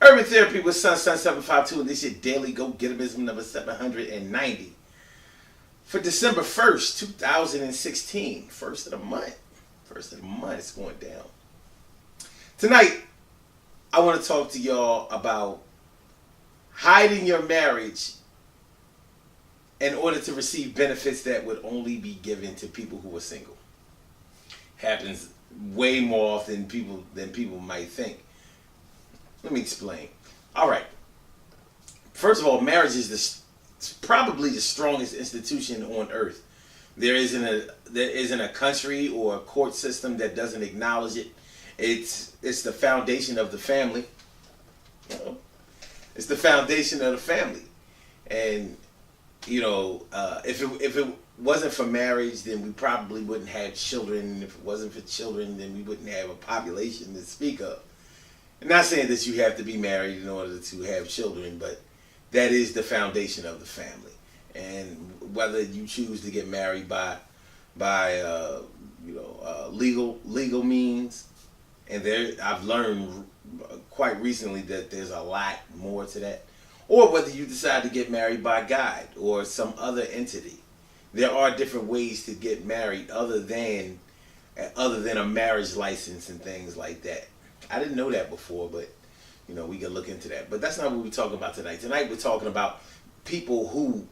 Urban Therapy with Sun752, and this is your daily Go Getism number 790 for December 1st, 2016. First of the month. First of the month, it's going down. Tonight, I want to talk to y'all about hiding your marriage in order to receive benefits that would only be given to people who are single. Happens way more often than people might think. Let me explain. All right. First of all, marriage is probably the strongest institution on earth. There isn't a country or a court system that doesn't acknowledge it. It's the foundation of the family. It's the foundation of the family, and if it wasn't for marriage, then we probably wouldn't have children. If it wasn't for children, then we wouldn't have a population to speak of. I'm not saying that you have to be married in order to have children, but that is the foundation of the family. And whether you choose to get married by legal means, and I've learned quite recently that there's a lot more to that, or whether you decide to get married by God or some other entity. There are different ways to get married other than a marriage license and things like that. I didn't know that before, but we can look into that. But that's not what we're talking about tonight. Tonight we're talking about people who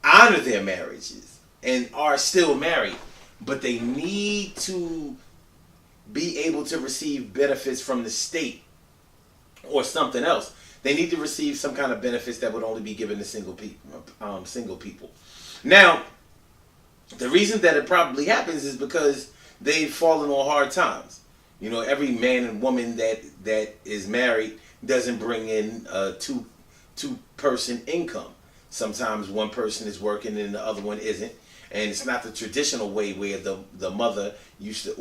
honor their marriages and are still married, but they need to be able to receive benefits from the state or something else. They need to receive some kind of benefits that would only be given to single people. Now, the reason that it probably happens is because they've fallen on hard times. Every man and woman that is married doesn't bring in a two-person income. Sometimes one person is working and the other one isn't. And it's not the traditional way where the mother used to,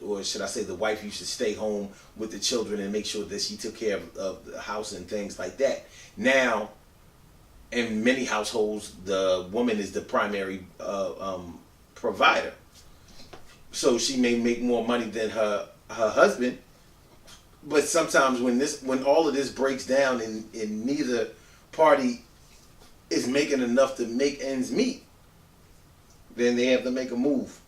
or should I say the wife used to stay home with the children and make sure that she took care of the house and things like that. Now, in many households, the woman is the primary provider. So she may make more money than her husband. But sometimes when all of this breaks down and neither party is making enough to make ends meet, then they have to make a move.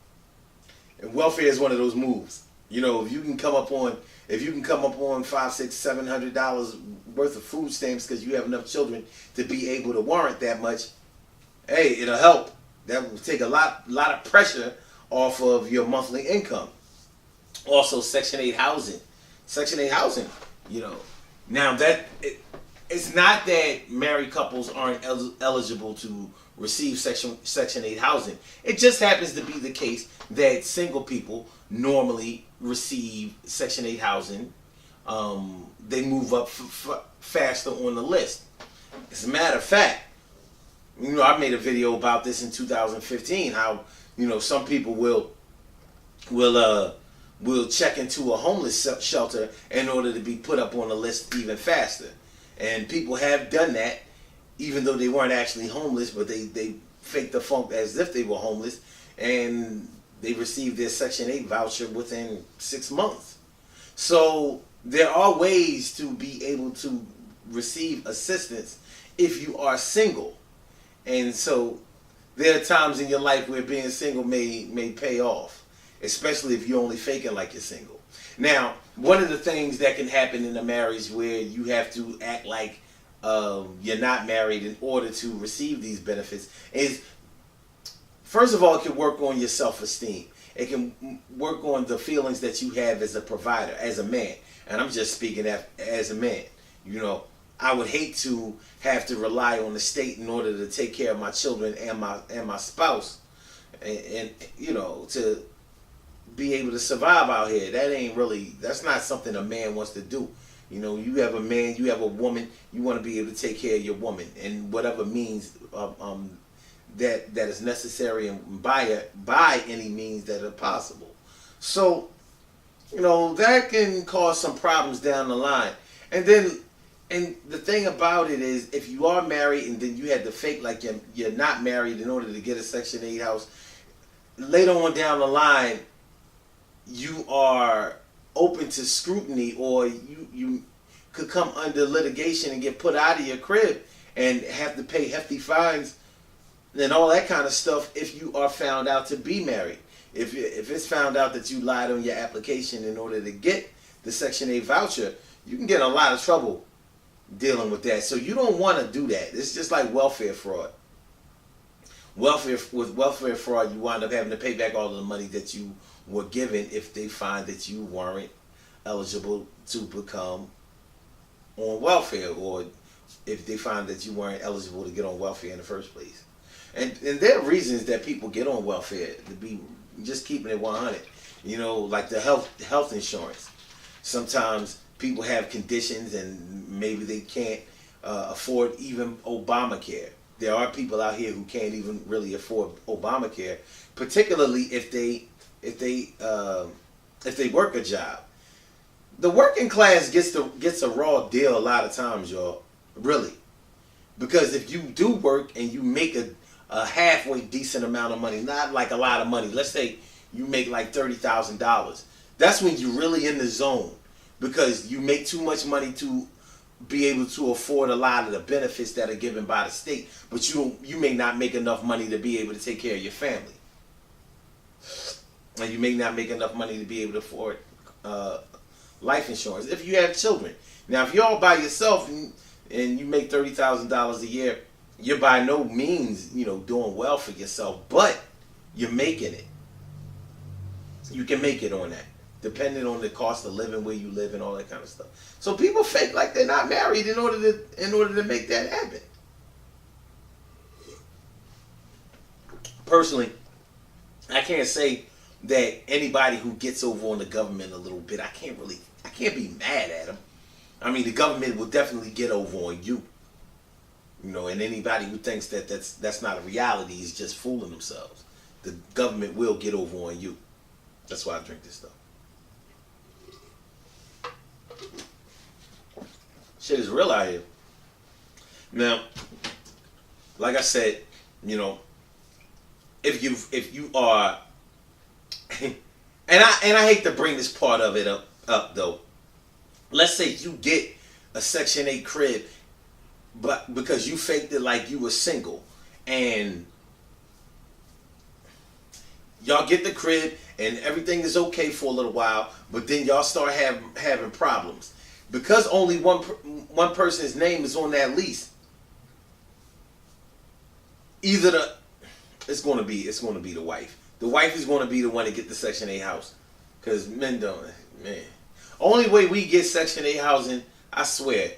And welfare is one of those moves. If you can come up on $500, $600, $700 worth of food stamps because you have enough children to be able to warrant that much, hey, it'll help. That will take a lot of pressure off of your monthly income. Also, Section 8 housing. Section 8 housing, Now it's not that married couples aren't eligible to receive Section 8 housing. It just happens to be the case that single people normally receive Section 8 housing. They move up faster on the list. As a matter of fact, I made a video about this in 2015. How some people will check into a homeless shelter in order to be put up on the list even faster. And people have done that, even though they weren't actually homeless, but they faked the funk as if they were homeless, and they received their Section 8 voucher within 6 months. So there are ways to be able to receive assistance if you are single. And so there are times in your life where being single may pay off, especially if you're only faking like you're single. Now, one of the things that can happen in a marriage where you have to act like you're not married in order to receive these benefits is, first of all, it can work on your self-esteem. It can work on the feelings that you have as a provider, as a man. And I'm just speaking as a man. I would hate to have to rely on the state in order to take care of my children and my spouse, and to be able to survive out here. That's not something a man wants to do. You have a man, you have a woman, you want to be able to take care of your woman in whatever means that is necessary, and by any means that are possible. So, that can cause some problems down the line. And the thing about it is, if you are married and then you had to fake like you're not married in order to get a Section 8 house, later on down the line, you are open to scrutiny, or you could come under litigation and get put out of your crib and have to pay hefty fines and all that kind of stuff if you are found out to be married. If it's found out that you lied on your application in order to get the Section 8 voucher, you can get in a lot of trouble dealing with that. So you don't want to do that. It's just like welfare fraud. With welfare fraud, you wind up having to pay back all of the money that you were given if they find that you weren't eligible to become on welfare, or if they find that you weren't eligible to get on welfare in the first place. And there are reasons that people get on welfare, to be just keeping it 100. You know, like the health insurance. Sometimes people have conditions and maybe they can't afford even Obamacare. There are people out here who can't even really afford Obamacare, particularly if they work a job. The working class gets a raw deal a lot of times, y'all. Really. Because if you do work and you make a halfway decent amount of money, not like a lot of money, let's say you make like $30,000, that's when you're really in the zone, because you make too much money to be able to afford a lot of the benefits that are given by the state, but you may not make enough money to be able to take care of your family, and you may not make enough money to be able to afford life insurance if you have children. Now, if you're all by yourself and you make $30,000 a year, you're by no means, doing well for yourself, but you're making it. You can make it on that, depending on the cost of living, where you live, and all that kind of stuff. So people fake like they're not married in order to make that happen. Personally, I can't say that anybody who gets over on the government a little bit, I can't be mad at them. I mean, the government will definitely get over on you. And anybody who thinks that that's not a reality is just fooling themselves. The government will get over on you. That's why I drink this stuff. Shit is real out here. Now, like I said, if you are, and I hate to bring this part of it up though. Let's say you get a Section 8 crib, but because you faked it like you were single, and y'all get the crib and everything is okay for a little while, but then y'all start having problems because only one person's name is on that lease. Either it's going to be the wife. The wife is going to be the one to get the Section 8 house, because men don't. Only way we get Section 8 housing, I swear.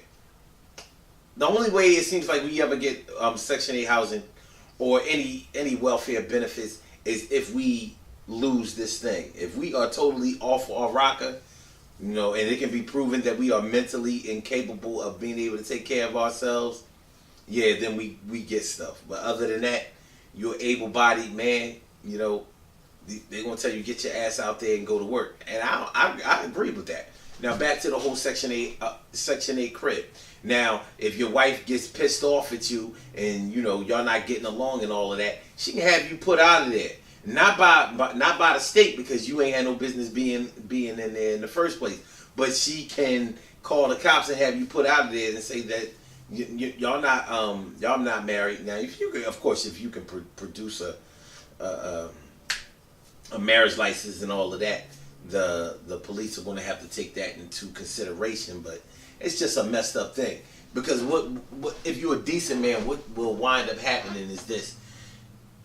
The only way it seems like we ever get Section 8 housing or any welfare benefits is if we lose this thing. If we are totally off our rocker, and it can be proven that we are mentally incapable of being able to take care of ourselves, yeah, then we get stuff. But other than that, you're an able-bodied man, they're going to tell you, get your ass out there and go to work. And I agree with that. Now, back to the whole Section 8 crib. Now, if your wife gets pissed off at you and, y'all not getting along and all of that, she can have you put out of there. Not by the state, because you ain't had no business being in there in the first place. But she can call the cops and have you put out of there and say that y'all not married. Now, if you can produce a marriage license and all of that, the police are going to have to take that into consideration. But it's just a messed up thing, because what if you're a decent man, what will wind up happening is this: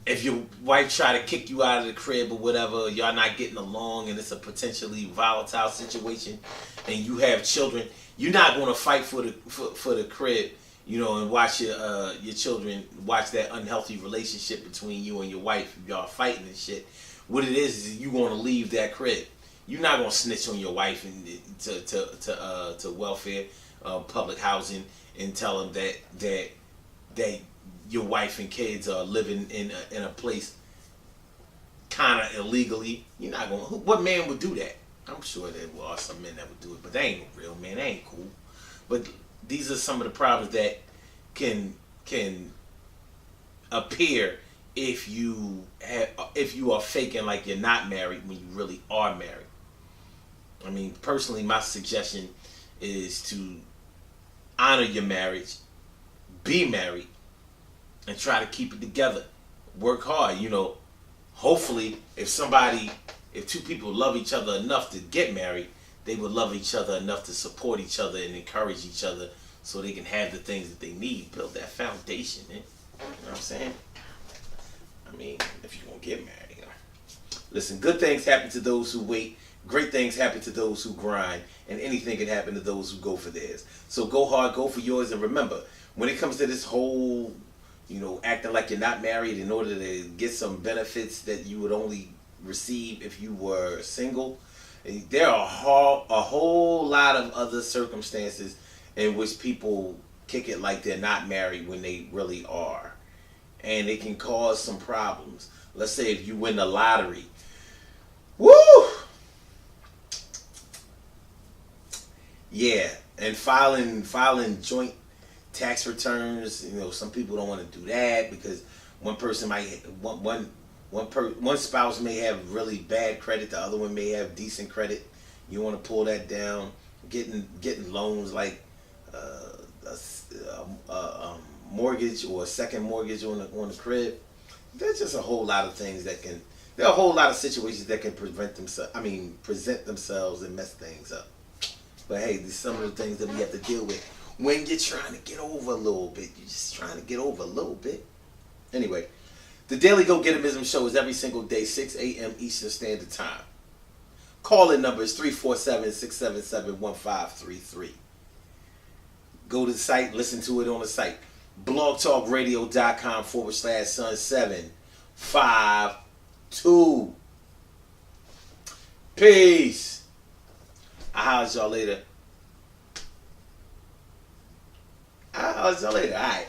if your wife try to kick you out of the crib or whatever, y'all not getting along, and it's a potentially volatile situation, and you have children, you're not going to fight for the crib, and watch your children watch that unhealthy relationship between you and your wife. Y'all fighting and shit. What it is you going to leave that crib. You're not going to snitch on your wife and to welfare, public housing, and tell them that your wife and kids are living in a place kind of illegally. You're not going. What man would do that? I'm sure there are some men that would do it, but they ain't no real men. They ain't cool. But these are some of the problems that can appear if you are faking like you're not married when you really are married. I mean, personally, my suggestion is to honor your marriage, be married, and try to keep it together. Work hard, Hopefully, if two people love each other enough to get married, they would love each other enough to support each other and encourage each other so they can have the things that they need. Build that foundation, man. You know what I'm saying? I mean, if you're going to get married. Listen, good things happen to those who wait. Great things happen to those who grind. And anything can happen to those who go for theirs. So go hard, go for yours. And remember, when it comes to this whole, acting like you're not married in order to get some benefits that you would only receive if you were single, there are a whole lot of other circumstances in which people kick it like they're not married when they really are. And it can cause some problems. Let's say if you win the lottery. Woo! Yeah, and filing joint tax returns. Some people don't want to do that because one person might one spouse may have really bad credit, the other one may have decent credit. You want to pull that down. Getting loans like a mortgage or a second mortgage on the crib. There's just a whole lot of things there are a whole lot of situations that can present themselves and mess things up. But hey, these are some of the things that we have to deal with when you're trying to get over a little bit. You're just trying to get over a little bit. Anyway, the Daily Go Getimism show is every single day, 6 a.m. Eastern Standard Time. Call-in number is 347-677-1533. Go to the site, listen to it on the site. blogtalkradio.com/Sun752. Peace. I'll holler at y'all later. All right.